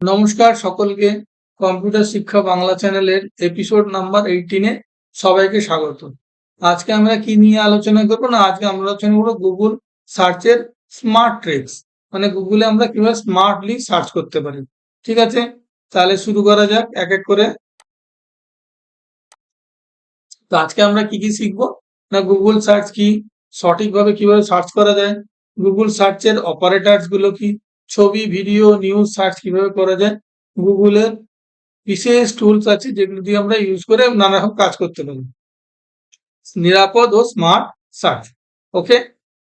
নমস্কার সকলকে। কম্পিউটার শিক্ষা বাংলা চ্যানেলের এপিসোড নাম্বার 18-এ সবাইকে স্বাগত। আজকে আমরা কি নিয়ে আলোচনা করবো না, আজকে আমরা আলোচনা করবো গুগল সার্চের স্মার্ট ট্রিক্স, মানে গুগলে আমরা কিভাবে স্মার্টলি সার্চ করতে পারি। ঠিক আছে, তাহলে শুরু করা যাক এক এক করে। তো আজকে আমরা কি কি শিখবো না, গুগল সার্চ কি, সঠিকভাবে কিভাবে সার্চ করা যায়, গুগল সার্চের অপারেটরস গুলো কি, ছবি ভিডিও নিউজ সার্চ কিভাবে করা যায়, গুগলের বিশেষ টুলস আছে যেগুলো দিয়ে আমরা ইউজ করে নানা রকম কাজ করতে পারি, নিরাপদ ও স্মার্ট সার্চ। ওকে,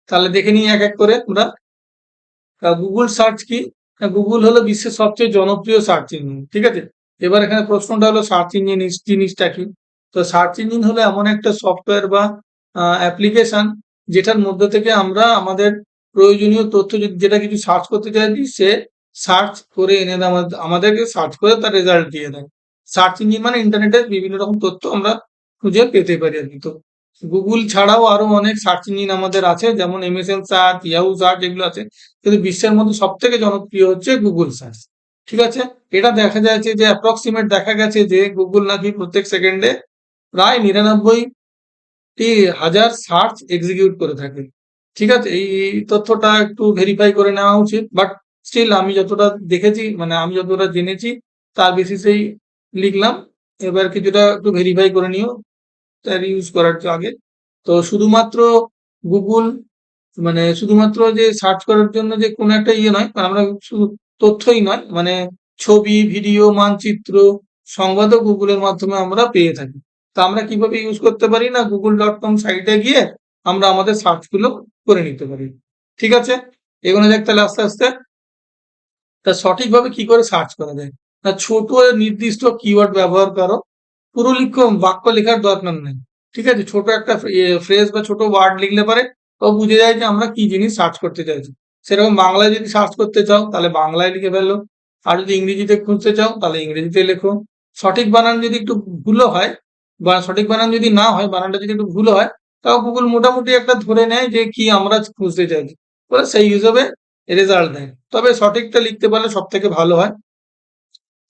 তাহলে দেখে নিই এক এক করে আমরা। গুগল সার্চ কি, গুগল হলো বিশ্বের সবচেয়ে জনপ্রিয় সার্চ ইঞ্জিন। ঠিক আছে, এবার এখানে প্রশ্নটা হলো সার্চ ইঞ্জিন জিনিসটা কি। তো সার্চ ইঞ্জিন হলো এমন একটা সফটওয়্যার বা অ্যাপ্লিকেশন যেটার মধ্যে থেকে আমরা আমাদের প্রয়োজনীয় তথ্য যেটা কিছু সার্চ করতে চাইছি সে সার্চ করে এনে দেয়, আমাদেরকে সার্চ করে তার রেজাল্ট দিয়ে দেয়। সার্চ ইঞ্জিন মানে ইন্টারনেটের বিভিন্ন রকম তথ্য আমরা খুঁজে পেতে পারি আর কি। তো গুগল ছাড়াও আরো অনেক সার্চ ইঞ্জিন আমাদের আছে, যেমন এমএসএন সার্চ, ইয়াহু সার্চ, এগুলো আছে, কিন্তু বিশ্বের মধ্যে সব থেকে জনপ্রিয় হচ্ছে গুগল সার্চ। ঠিক আছে, এটা দেখা যাচ্ছে যে অ্যাপ্রক্সিমেট দেখা গেছে যে গুগল নাকি প্রত্যেক সেকেন্ডে প্রায় 99,000 সার্চ এক্সিকিউট করে থাকে। ঠিক আছে, এই তথ্যটা একটু ভেরিফাই করে নেওয়া উচিত, বাট স্টিল আমি যতটা দেখেছি, মানে আমি যতটা জেনেছি তার বেসিসেই লিখলাম। এবার কিছুটা একটু ভেরিফাই করে নিও তার ইউজ করার আগে। তো শুধুমাত্র গুগল, মানে শুধুমাত্র যে সার্চ করার জন্য যে কোনো একটা ইয়ে নয়, আমরা শুধু তথ্যই নয়, মানে ছবি ভিডিও মানচিত্র সংবাদও গুগলের মাধ্যমে আমরা পেয়ে থাকি। তা আমরা কিভাবে ইউজ করতে পারি না, google.com সাইটে গিয়ে আমরা আমাদের সার্চ গুলো করে নিতে পারি। ঠিক আছে, এগোনো যাক তাহলে আস্তে আস্তে। তা সঠিকভাবে কি করে সার্চ করা যায় না, ছোট নির্দিষ্ট কিওয়ার্ড ব্যবহার করো, পুরো বাক্য লেখার দরকার নেই। ঠিক আছে, ছোট একটা ফ্রেজ বা ছোট ওয়ার্ড লিখলে পারে ও বুঝে যায় যে আমরা কি জিনিস সার্চ করতে চাইছি। সেরকম বাংলায় যদি সার্চ করতে চাও তাহলে বাংলায় লিখে ফেলো, আর যদি ইংরেজিতে খুঁজতে চাও তাহলে ইংরেজিতে লেখো। সঠিক বানান যদি একটু ভুলও হয়, বা সঠিক বানান যদি না হয়, বানানটা যদি একটু ভুল হয়, তাও গুগল মোটামুটি একটা ধরে নেয় যে কি আমরা খুঁজতে চাইছি, বলে সেই হিসাবে রেজাল্ট দেয়। তবে সঠিকটা লিখতে পারলে সব থেকে ভালো হয়।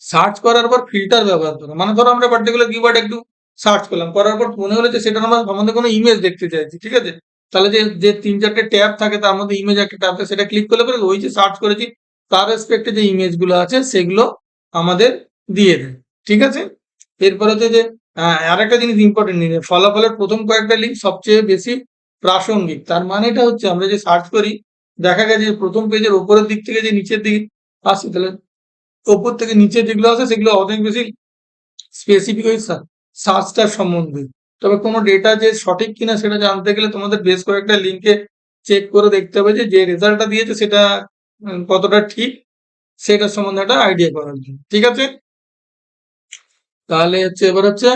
সার্চ করার পর ফিল্টার ব্যবহার করো, মানে ধরো আমরা পার্টিকুলার কিওয়ার্ড একটু সার্চ করলাম, করার পর মনে হলো যে সেটা আমরা সম্বন্ধে কোনো ইমেজ দেখতে চাইছি। ঠিক আছে, তাহলে যে যে 3-4টে ট্যাব থাকে তার মধ্যে ইমেজ একটা ট্যাব থাকে, সেটা ক্লিক করলে পরে ওই যে সার্চ করেছি তার রেসপেক্টে যে ইমেজ গুলো আছে সেগুলো আমাদের দিয়ে দেয়। ঠিক আছে, এরপর হচ্ছে যে আর একটা জিনিস ইম্পর্টেন্ট, ফলাফলের প্রথম কয়েকটা লিঙ্ক সবচেয়ে বেশি প্রাসঙ্গিক। তার মানে এটা হচ্ছে আমরা যে সার্চ করি, দেখা গেছে যে প্রথম পেজের উপরের দিক থেকে যে নিচের দিকে আসছে, তাহলে ওপর থেকে নিচে যেগুলো আছে সেগুলো অনেক বেশি স্পেসিফিক ওই সার্চটার সম্বন্ধে। তবে কোনো ডেটা যে সঠিক কিনা সেটা জানতে গেলে তোমাদের বেশ কয়েকটা লিঙ্কে চেক করে দেখতে হবে যে যে রেজাল্টটা দিয়েছে সেটা কতটা ঠিক, সেটার সম্বন্ধে একটা আইডিয়া করার জন্য। ঠিক আছে, তাহলে হচ্ছে এবার হচ্ছে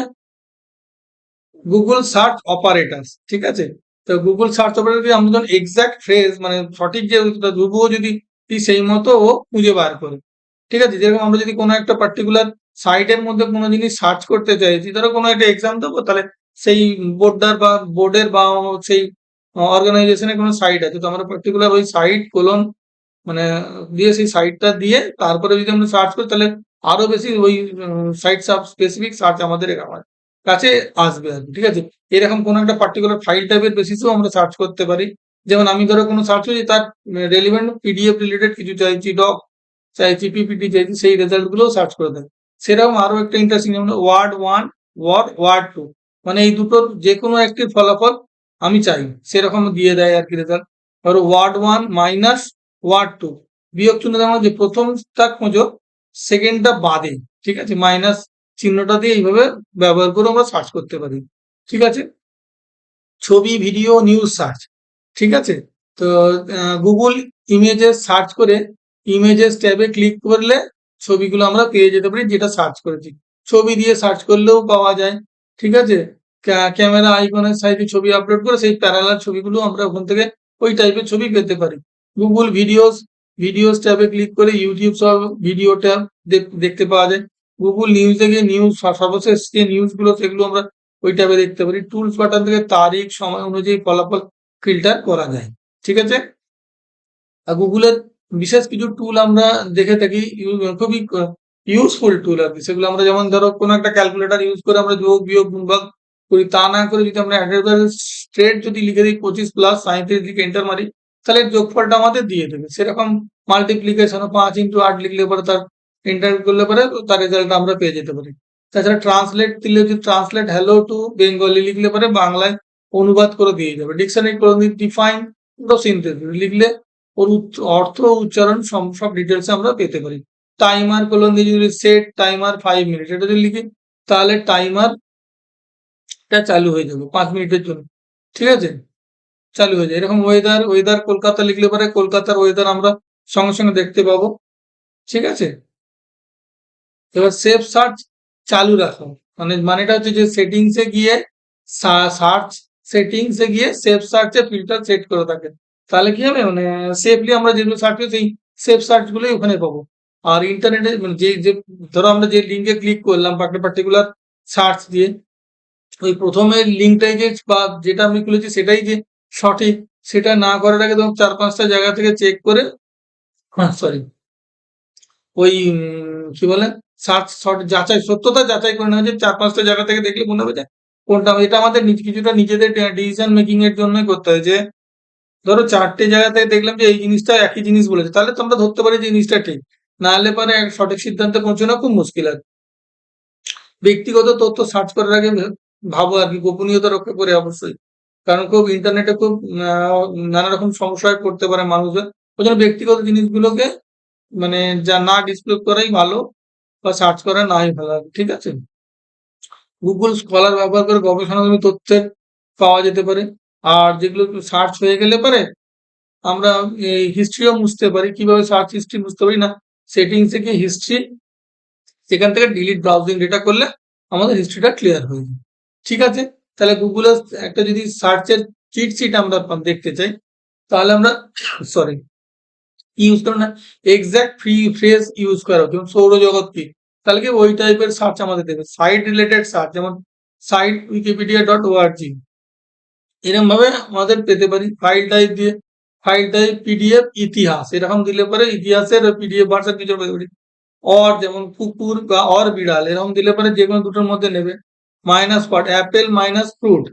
গুগল সার্চ অপারেটরস। ঠিক আছে, তো গুগল সার্চ অপারেটর যদি আমরা যখন এক্সাক্ট ফ্রেজ, মানে সঠিক যে উত্তরটা ধ্রুবও যদি সেই মতো ও খুঁজে বার করে। ঠিক আছে, যেরকম আমরা যদি কোনো একটা পার্টিকুলার সাইটের মধ্যে কোনো জিনিস সার্চ করতে চাইছি, ধরো কোনো একটা এক্সাম দেবো, তাহলে সেই বোর্ডের বা সেই অর্গানাইজেশনের কোনো সাইট আছে, তো আমরা পার্টিকুলার ওই সাইট কোলন মানে দিয়ে সেই সাইটটা দিয়ে তারপরে যদি আমরা সার্চ করি তাহলে আরো বেশি ওই সাইট সাব স্পেসিফিক সার্চ আমাদের আমার কাছে আসবে আর কি। ঠিক আছে, এরকম কোনো একটা পার্টিকুলার ফাইল টাইপের বেসিসেও আমরা সার্চ করতে পারি। যেমন আমি ধরো কোনো সার্চ করছি তার রেলিভেন্ট পিডিএফ রিলেটেড কিছু চাইছি, ডক চাইছি, পিপিটি চাইছি, সেই রেজাল্ট গুলো সার্চ করে দেয়। সেরকম আরো একটা ইন্টারেস্টিং, যেমন ওয়ার্ড ওয়ান, ওয়ার্ড টু, মানে এই দুটোর যে কোনো একটি ফলাফল আমি চাই, সেরকম দিয়ে দেয় আর কি রেজাল্ট। ধরো word one minus word two, বিয়োগ চিহ্ন দেওয়া যে প্রথমটা খোঁজো সেকেন্ডটা বাদে। ঠিক আছে, মাইনাস চিহ্নটা দিয়ে এইভাবে ব্যবহার করে আমরা সার্চ করতে পারি। ঠিক আছে, ছবি ভিডিও নিউজ সার্চ। ঠিক আছে, তো গুগল ইমেজেস সার্চ করে ইমেজেস ট্যাবে ক্লিক করলে ছবিগুলো আমরা পেয়ে যেতে পারি যেটা সার্চ করেছি। ছবি দিয়ে সার্চ করলেও পাওয়া যায়। ঠিক আছে, ক্যামেরা আইকনের সাইজে ছবি আপলোড করে সেই প্যারালাল ছবিগুলো আমরা ওখান থেকে ওই টাইপের ছবি পেতে পারি। গুগল ভিডিওস ট্যাবে ক্লিক করে ইউটিউব সব ভিডিও ট্যাব দেখতে পাওয়া যায়। গুগল নিউজে গিয়ে নিউজ, সর্বশেষ যে নিউজগুলো সেগুলো আমরা ওই ট্যাবে দেখতে পারি। টুলস বাটন থেকে তারিখ সময় অনুযায়ী ফলাফল ফিল্টার করা যায়। ঠিক আছে, গুগলের বিশেষ কিছু টুল আমরা দেখে থাকি, খুবই ইউজফুল টুল আর কি। সেগুলো আমরা যেমন ধরো কোনো একটা ক্যালকুলেটর ইউজ করে আমরা যোগ বিয়োগ গুণভাগ করি, তা না করে যদি আমরা স্ট্রেট যদি লিখে দিই 25+37 লিখে এন্টার মারি, তাহলে যোগফলটা আমাদের দিয়ে দেবে। সেরকম মাল্টিপ্লিকেশন 5 × 8 লিখলে পরে তার এন্টার করলে পরে তার রেজাল্ট আমরা পেয়ে যেতে পারি। তাছাড়া ট্রান্সলেট দিলে, যদি ট্রান্সলেট হ্যালো টু বেঙ্গলি লিখলে পরে বাংলায় অনুবাদ করে দিয়ে যাবে। ডিকশনারি করে ডিফাইন সিনথেসিস লিখলে ওর অর্থ উচ্চারণ সব ডিটেলস আমরা পেতে পারি। টাইমার কলন দিয়ে যদি সেট টাইমার 5 মিনিট এটা যদি লিখি, তাহলে টাইমারটা চালু হয়ে যাবে 5 মিনিটের জন্য। ঠিক আছে, চালু হয়ে যায়। এরকম ওয়েদার কলকাতা লিখলে পরে কলকাতার ওয়েদার আমরা সঙ্গে সঙ্গে দেখতে পাবো। ঠিক আছে, এবার সেভ সার্চ চালু রাখো, মানেটা হচ্ছে যে সেটিংসে গিয়ে সার্চ সেটিংসে গিয়ে সেভ সার্চে ফিল্টার সেট করে থাকে, তাহলে কি হবে সেফলি আমরা যেগুলো সার্চ করি সেই সেভ সার্চ গুলোই ওখানে পাবো। আর ইন্টারনেটে যে ধরো আমরা যে লিঙ্কে ক্লিক করলাম একটা পার্টিকুলার সার্চ দিয়ে, ওই প্রথমে লিঙ্কটাই যে বা যেটা আমি খুলেছি সেটাই যে সঠিক, সেটা না করার আগে তোমার 4-5টা জায়গা থেকে চেক করে, সরি, ওই কি বলে যাচাই, সত্যতা যাচাই করে নেওয়া, যে 4-5টা জায়গা থেকে দেখলে মনে হবে যে কোনটা। এটা আমাদের কিছুটা নিজেদের ডিসিশন মেকিং এর জন্যই করতে হয়। যে ধরো 4টে জায়গা থেকে দেখলাম যে এই জিনিসটা একই জিনিস বলেছে, তাহলে তো আমরা ধরতে পারি যে জিনিসটা ঠিক, না হলে পরে এক সঠিক সিদ্ধান্তে পৌঁছানো খুব মুশকিল আছে। ব্যক্তিগত তথ্য সার্চ করার আগে ভাবো আর কি, গোপনীয়তা রক্ষা করে অবশ্যই, কারণ খুব ইন্টারনেটে খুব নানা রকম সমস্যায় পড়তে পারে মানুষজন। ওই জন্য ব্যক্তিগত জিনিসগুলোকে যা না ডিসপ্লে করাই ভালো, বা সার্চ করা নাই ভালো। ঠিক আছে, গুগল স্কলার ব্যবহার করে গবেষণাধর্মী তথ্যের পাওয়া যেতে পারে। আর যেগুলো সার্চ হয়ে গেলে পারে আমরা এই হিস্ট্রিও মুছতে পারি। কিভাবে সার্চ হিস্ট্রি মুছতে পারি না, সেটিংসে গিয়ে হিস্ট্রি, সেখান থেকে ডিলিট ব্রাউজিং ডেটা করলে আমাদের হিস্ট্রিটা ক্লিয়ার হয়ে যায়। ঠিক আছে, তাহলে গুগলের একটা যদি সার্চের চিট শিট আমরা দেখতে চাই, তাহলে আমরা সরি ইউজ করো না, এক্সাক্ট ফ্রি ফ্রেজ ইউজ করা, যেমন সৌরজগৎ কি, তাহলে কি ওই টাইপের সার্চ আমাদের দেবে। সাইট রিলেটেড সার্চ, যেমন সাইট wikipedia.org, এরকম ভাবে আমাদের পেতে পারি। ফাইল টাইপ দিয়ে, ফাইল টাইপ পিডিএফ ইতিহাস, এরকম দিলে পরে ইতিহাসের পিডিএফ ভার্সন কিছু পেতে পারি। অর যেমন কুকুর বা অর বিড়াল, এরকম দিলে পরে যে কোনো দুটোর মধ্যে নেবে। Minus part Apple minus fruit,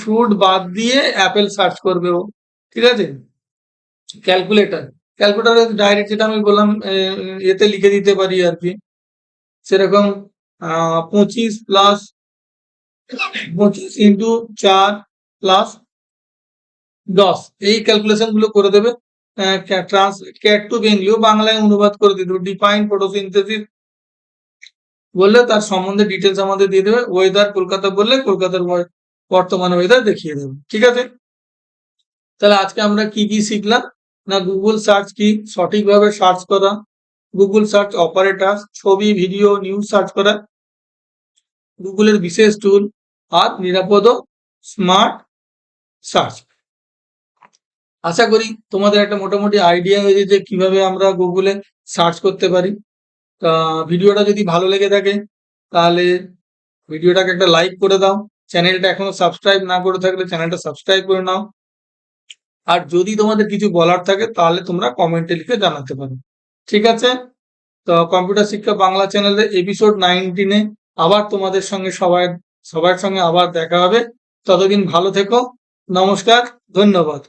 fruit বাদ দিয়ে অ্যাপেল সার্চ করবে ও। ঠিক আছে, ক্যালকুলেটর, ক্যালকুলেটর ডাইরেক্ট যেটা আমি বললাম এতে লিখে দিতে পারি আর কি। সেরকম 25+4+10 এই ক্যালকুলেশন গুলো করে দেবে। ক্যাট টু বেঙ্গলিও বাংলায় অনুবাদ করে দিয়ে দেবে। ডিফাইন ফটোসিনথেসিস বললে তার সম্বন্ধে ডিটেলস আমাদের দিয়ে দেবে। ওয়েদার কলকাতা বললে কলকাতার বর্তমান ওয়েদার দেখিয়ে দেবে। ঠিক আছে, তাহলে আজকে আমরা কি কি শিখলাম না, গুগল সার্চ কি, সঠিকভাবে সার্চ করা, গুগল সার্চ অপারেটর, ছবি ভিডিও নিউজ সার্চ করা, গুগলের বিশেষ টুল, আর নিরাপদ স্মার্ট সার্চ। আশা করি তোমাদের একটা মোটামুটি আইডিয়া হয়েছে যে কিভাবে আমরা গুগলে সার্চ করতে পারি। তা ভিডিওটা যদি ভালো লেগে থাকে তাহলে ভিডিওটাকে একটা লাইক করে দাও। চ্যানেলটা এখনো সাবস্ক্রাইব না করে থাকলে চ্যানেলটা সাবস্ক্রাইব করে নাও। আর যদি তোমাদের কিছু বলার থাকে তাহলে তোমরা কমেন্টে লিখে জানাতে পারো। ঠিক আছে, তো কম্পিউটার শিক্ষা বাংলা চ্যানেলের এপিসোড 19-এ আবার তোমাদের সঙ্গে সবার সঙ্গে আবার দেখা হবে। ততদিন ভালো থেকো। নমস্কার, ধন্যবাদ।